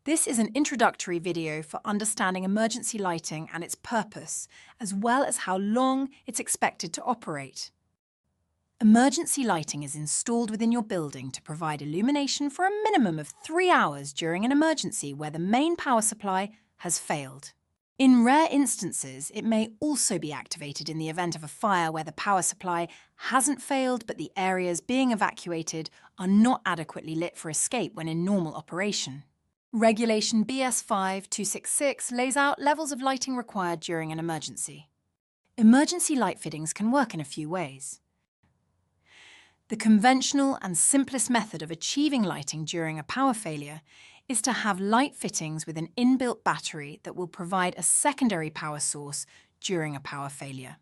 This is an introductory video for understanding emergency lighting and its purpose, as well as how long it's expected to operate. Emergency lighting is installed within your building to provide illumination for a minimum of 3 hours during an emergency where the main power supply has failed. In rare instances, it may also be activated in the event of a fire where the power supply hasn't failed but the areas being evacuated are not adequately lit for escape when in normal operation. Regulation BS 5266 lays out levels of lighting required during an emergency. Emergency light fittings can work in a few ways. The conventional and simplest method of achieving lighting during a power failure is to have light fittings with an inbuilt battery that will provide a secondary power source during a power failure.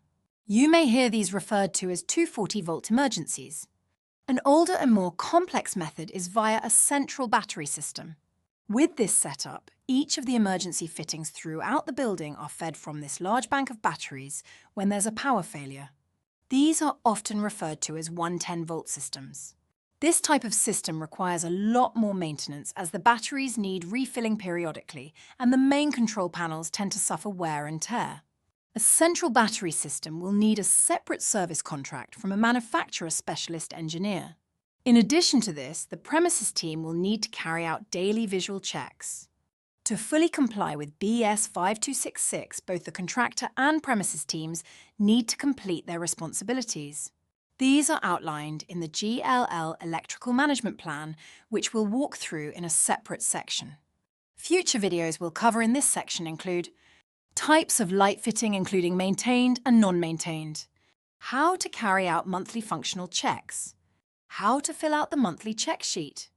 You may hear these referred to as 240-volt emergencies. An older and more complex method is via a central battery system. With this setup, each of the emergency fittings throughout the building are fed from this large bank of batteries when there's a power failure. These are often referred to as 110-volt systems. This type of system requires a lot more maintenance as the batteries need refilling periodically and the main control panels tend to suffer wear and tear. A central battery system will need a separate service contract from a manufacturer specialist engineer. In addition to this, the premises team will need to carry out daily visual checks. To fully comply with BS 5266, both the contractor and premises teams need to complete their responsibilities. These are outlined in the GLL Electrical Management Plan, which we'll walk through in a separate section. Future videos we'll cover in this section include types of light fitting including maintained and non-maintained, how to carry out monthly functional checks, how to fill out the monthly check sheet,